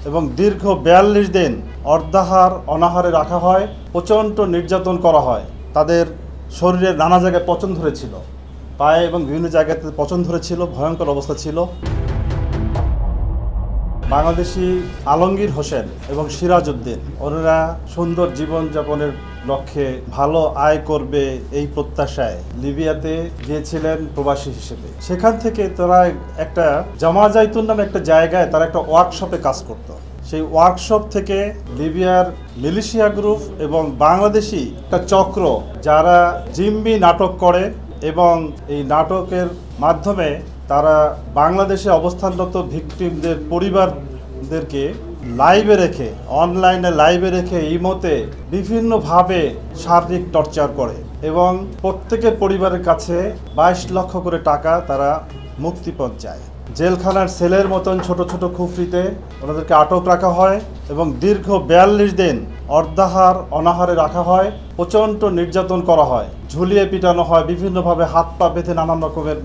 এবং দীর্ঘ ৪২ দিন অর্ধাহার অনাহারে রাখা হয়, প্রচণ্ড নির্যাতন করা হয়। তাদের শরীরের নানা জায়গায় পচন ধরেছিল, পায়ে এবং বিভিন্ন জায়গাতে পচন ধরেছিল, ভয়ঙ্কর অবস্থা ছিল। বাংলাদেশি আলমগীর হোসেন এবং সিরাজ উদ্দিন ওনারা সুন্দর জীবনযাপনের লক্ষ্যে ভালো আয় করবে এই প্রত্যাশায় লিবিয়াতে গিয়েছিলেন প্রবাসী হিসেবে। সেখান থেকে তারা একটা জামা জাইতুন নামে একটা জায়গায় তারা একটা ওয়ার্কশপে কাজ করত। সেই ওয়ার্কশপ থেকে লিবিয়ার মিলিশিয়া গ্রুপ এবং বাংলাদেশি একটা চক্র যারা জিম্মি নাটক করে এবং এই নাটকের মাধ্যমে তারা বাংলাদেশে অবস্থানরত ভিকটিমদের পরিবারদেরকে লাইভে রেখে, অনলাইনে লাইভে রেখে ইমোতে বিভিন্নভাবে শারীরিক টর্চার করে এবং প্রত্যেকের পরিবারের কাছে 22 লক্ষ করে টাকা তারা মুক্তিপণ চায়। জেলখানার সেলের মতন ছোট ছোট খুফরিতে ওনাদেরকে আটক রাখা হয় এবং দীর্ঘ ৪২ দিন অর্ধাহার অনাহারে রাখা হয়, প্রচণ্ড নির্যাতন করা হয়, ঝুলিয়ে পিটানো হয়, বিভিন্নভাবে হাত পা বেঁধে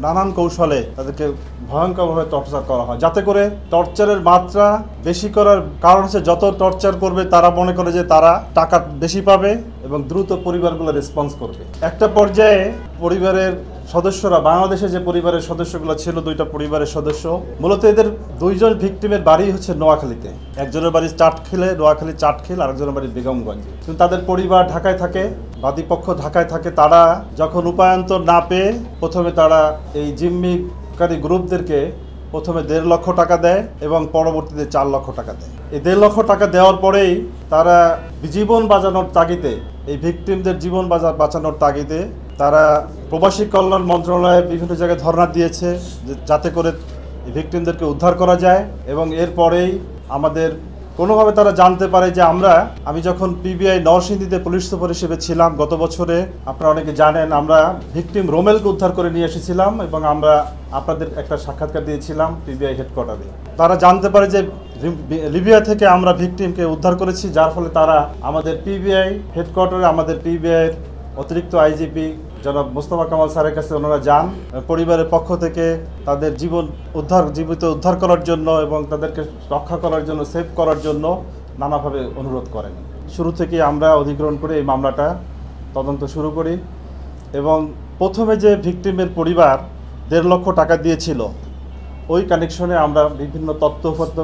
নানান কৌশলে তাদেরকে ভয়ঙ্করভাবে টর্চার করা হয়, যাতে করে টর্চারের মাত্রা বেশি করার কারণ হচ্ছে যত টর্চার করবে তারা মনে করে যে তারা টাকা বেশি পাবে এবং দ্রুত পরিবারগুলো রেসপন্স করবে। একটা পর্যায়ে পরিবারের সদস্যরা, বাংলাদেশে যে পরিবারের সদস্যগুলো ছিল, 2টা পরিবারের সদস্য, মূলত এদের 2জন ভিকটিমের বাড়ি হচ্ছে নোয়াখালীতে। একজনের বাড়ি চাটখিলে, নোয়াখালী চাটখিল, আরেকজনের বাড়ি বেগমগঞ্জে। কিন্তু তাদের পরিবার ঢাকায় থাকে, বাদীপক্ষ ঢাকায় থাকে। তারা যখন উপায়ন্তর না পেয়ে প্রথমে তারা এই জিম্মিকারী গ্রুপদেরকে প্রথমে 1.5 লক্ষ টাকা দেয় এবং পরবর্তীতে 4 লক্ষ টাকা দেয়। এই 1.5 লক্ষ টাকা দেওয়ার পরেই তারা জীবন বাঁচানোর তাগিদে, এই ভিকটিমদের জীবন বাঁচানোর তাগিদে তারা প্রবাসী কল্যাণ মন্ত্রণালয়ে বিভিন্ন জায়গায় ধর্ণা দিয়েছে যাতে করে ভিকটিমদেরকে উদ্ধার করা যায়। এবং এরপরেই আমাদের কোনোভাবে তারা জানতে পারে যে আমি যখন পিবিআই নরসিংদীতে পুলিশ সুপার হিসেবে ছিলাম গত বছরে, আপনারা অনেকে জানেন, আমরা ভিকটিম রোমেলকে উদ্ধার করে নিয়ে এসেছিলাম এবং আমরা আপনাদের একটা সাক্ষাৎকার দিয়েছিলাম পিবিআই হেডকোয়ার্টারে। তারা জানতে পারে যে লিবিয়া থেকে আমরা ভিকটিমকে উদ্ধার করেছি, যার ফলে তারা আমাদের পিবিআই হেডকোয়ার্টারে, আমাদের পিবিআইয়ের অতিরিক্ত আইজিপি জনাব মোস্তফা কামাল স্যারের কাছে ওনারা যান, পরিবারের পক্ষ থেকে তাদের জীবিত উদ্ধার করার জন্য এবং তাদেরকে রক্ষা করার জন্য, সেভ করার জন্য নানাভাবে অনুরোধ করেন। শুরু থেকে আমরা অধিগ্রহণ করে এই মামলাটা তদন্ত শুরু করি এবং প্রথমে যে ভিকটিমের পরিবার 1.5 লক্ষ টাকা দিয়েছিল, ওই কানেকশনে আমরা বিভিন্ন তথ্যপত্র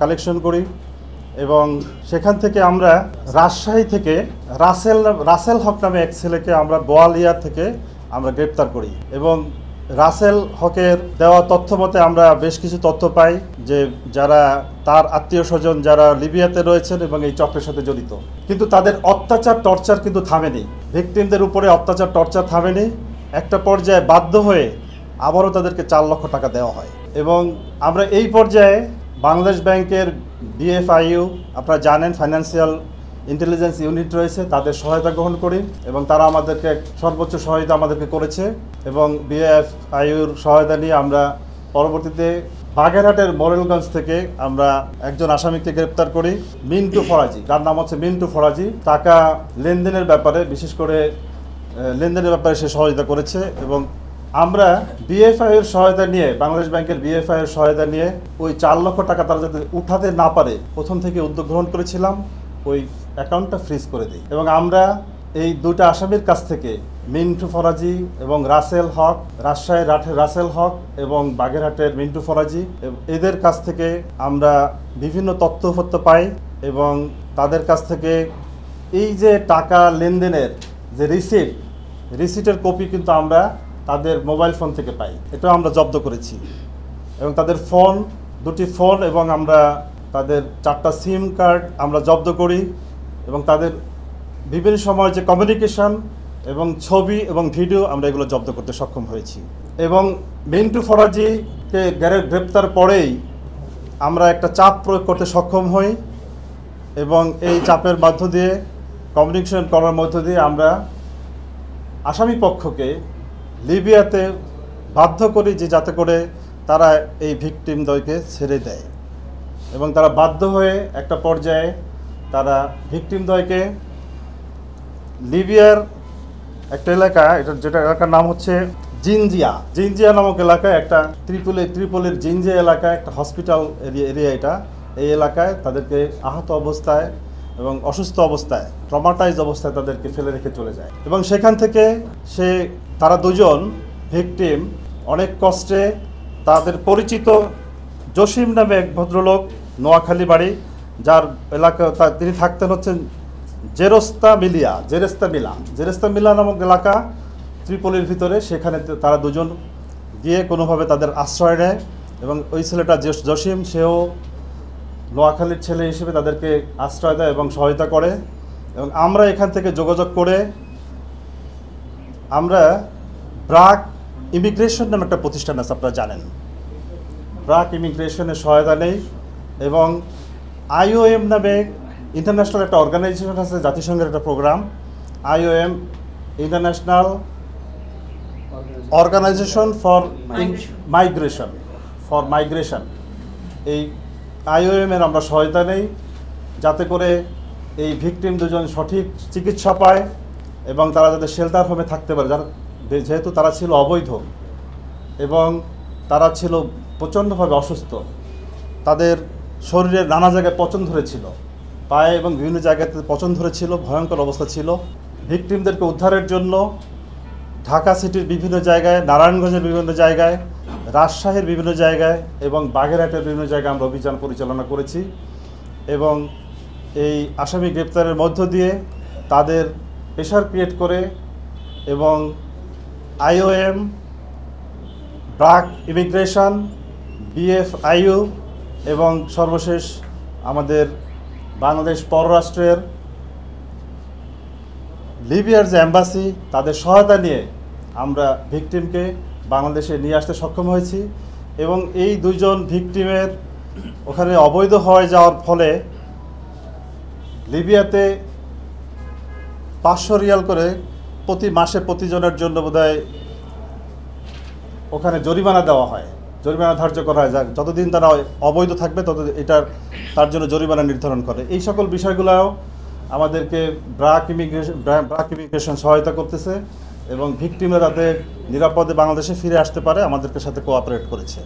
কালেকশন করি এবং সেখান থেকে আমরা রাজশাহী থেকে রাসেল হক নামে এক ছেলেকে আমরা বোয়ালিয়া থেকে আমরা গ্রেপ্তার করি এবং রাসেল হকের দেওয়া তথ্য মতে আমরা বেশ কিছু তথ্য পাই যে যারা তার আত্মীয় স্বজন যারা লিবিয়াতে রয়েছেন এবং এই চক্রের সাথে জড়িত। কিন্তু তাদের অত্যাচার টর্চার কিন্তু থামেনি, ভিকটিমদের উপরে অত্যাচার টর্চার থামেনি। একটা পর্যায়ে বাধ্য হয়ে আবারও তাদেরকে 4 লক্ষ টাকা দেওয়া হয় এবং আমরা এই পর্যায়ে বাংলাদেশ ব্যাংকের বিএফআইইউ, আপনারা জানেন ফাইন্যান্সিয়াল ইন্টেলিজেন্স ইউনিট রয়েছে, তাদের সহায়তা গ্রহণ করি এবং তারা আমাদেরকে সর্বোচ্চ সহায়তা আমাদেরকে করেছে এবং বিএফআইইউর সহায়তা নিয়ে আমরা পরবর্তীতে বাগেরহাটের মোরেলগঞ্জ থেকে আমরা একজন আসামিকে গ্রেপ্তার করি, মিন্টু ফরাজি, যার নাম হচ্ছে মিন্টু ফরাজি। টাকা লেনদেনের ব্যাপারে, বিশেষ করে লেনদেনের ব্যাপারে সে সহযোগিতা করেছে এবং আমরা বিএফআইয়ের সহায়তা নিয়ে, বাংলাদেশ ব্যাংকের বিএফআইয়ের সহায়তা নিয়ে ওই 4 লক্ষ টাকা তারা যাতে উঠাতে না পারে প্রথম থেকে উদ্যোগ গ্রহণ করেছিলাম, ওই অ্যাকাউন্টটা ফ্রিজ করে দিই এবং আমরা এই 2টা আসামির কাছ থেকে, মিন্টু ফরাজি এবং রাসেল হক, রাজশাহীর রাসেল হক এবং বাগেরহাটের মিন্টু ফরাজি, এদের কাছ থেকে আমরা বিভিন্ন তথ্যপত্র পাই এবং তাদের কাছ থেকে এই যে টাকা লেনদেনের যে রিসিটের কপি কিন্তু আমরা তাদের মোবাইল ফোন থেকে পাই, এটাও আমরা জব্দ করেছি এবং তাদের ফোন, 2টি ফোন এবং আমরা তাদের 4টা সিম কার্ড আমরা জব্দ করি এবং তাদের বিভিন্ন সময় যে কমিউনিকেশন এবং ছবি এবং ভিডিও আমরা এগুলো জব্দ করতে সক্ষম হয়েছি। এবং মিন্টু ফরাজিকে গ্রেপ্তার পরেই আমরা একটা চাপ প্রয়োগ করতে সক্ষম হই এবং এই চাপের মধ্য দিয়ে, কমিউনিকেশন করার মধ্য দিয়ে আমরা আসামি পক্ষকে লিবিয়াতে বাধ্য করি যে যাতে করে তারা এই ভিকটিমদ্বয়কে ছেড়ে দেয় এবং তারা বাধ্য হয়ে একটা পর্যায়ে তারা ভিকটিমদ্বয়কে লিবিয়ার একটা এলাকা, যেটা এলাকার নাম হচ্ছে জিনজিয়া নামক এলাকায়, একটা ত্রিপোলির জিনজিয়া এলাকায় একটা হসপিটাল এরিয়া, এটা এই এলাকায় তাদেরকে আহত অবস্থায় এবং অসুস্থ অবস্থায়, ট্রমাটাইজ অবস্থায় তাদেরকে ফেলে রেখে চলে যায়। এবং সেখান থেকে তারা দুজন ভিকটিম অনেক কষ্টে তাদের পরিচিত জসিম নামে এক ভদ্রলোক, নোয়াখালী বাড়ি, যার এলাকা তিনি থাকতেন হচ্ছেন জেরেস্তা মিলা নামক এলাকা ত্রিপলির ভিতরে। সেখানে তারা দুজন গিয়ে কোনোভাবে তাদের আশ্রয় নেয় এবং ওই ছেলেটা জসিম, সেও নোয়াখালীর ছেলে হিসেবে তাদেরকে আশ্রয় দেয় এবং সহায়তা করে। এবং আমরা এখান থেকে যোগাযোগ করে আমরা ব্রাক ইমিগ্রেশন নামে একটা প্রতিষ্ঠান আছে, আপনারা জানেন, ব্রাক ইমিগ্রেশনের সহায়তা নেই। এবং IOM নামে ইন্টারন্যাশনাল একটা অর্গানাইজেশন আছে, জাতিসংঘের একটা programme, IOM international organization for migration, এই IOM এর আমরা সহায়তা নেই যাতে করে এই ভিকটিম দুজন সঠিক চিকিৎসা পায় এবং তারা যাতে শেল্টার হোমে থাকতে পারে, যেহেতু তারা ছিল অবৈধ এবং তারা ছিল প্রচণ্ডভাবে অসুস্থ। তাদের শরীরের নানা জায়গায় পচন ধরেছিল, পায়ে এবং বিভিন্ন জায়গাতে পচন ধরেছিল, ভয়ঙ্কর অবস্থা ছিল। ভিকটিমদেরকে উদ্ধারের জন্য ঢাকা সিটির বিভিন্ন জায়গায়, নারায়ণগঞ্জের বিভিন্ন জায়গায়, রাজশাহীর বিভিন্ন জায়গায় এবং বাগেরহাটের বিভিন্ন জায়গায় আমরা অভিযান পরিচালনা করেছি। এবং এই আসামি গ্রেপ্তারের মধ্য দিয়ে তাদের প্রেশার ক্রিয়েট করে এবং IOM, ব্রাক ইমিগ্রেশন, BFIU এবং সর্বশেষ আমাদের বাংলাদেশ পররাষ্ট্রের লিবিয়ার যে অ্যাম্বাসি, তাদের সহায়তা নিয়ে আমরা ভিকটিমকে বাংলাদেশে নিয়ে আসতে সক্ষম হয়েছি। এবং এই দুইজন ভিকটিমের ওখানে অবৈধ হয়ে যাওয়ার ফলে লিবিয়াতে 500 রিয়াল করে প্রতি মাসে প্রতিজনের জন্য বোধহয় ওখানে জরিমানা দেওয়া হয়, জরিমানা ধার্য করা হয়। যতদিন তারা অবৈধ থাকবে তার জন্য জরিমানা নির্ধারণ করে। এই সকল বিষয়গুলোও আমাদেরকে ব্রাক ইমিগ্রেশন সহায়তা করতেছে এবং ভিকটিমরা যাতে নিরাপদে বাংলাদেশে ফিরে আসতে পারে আমাদেরকে সাথে কোঅপারেট করেছে।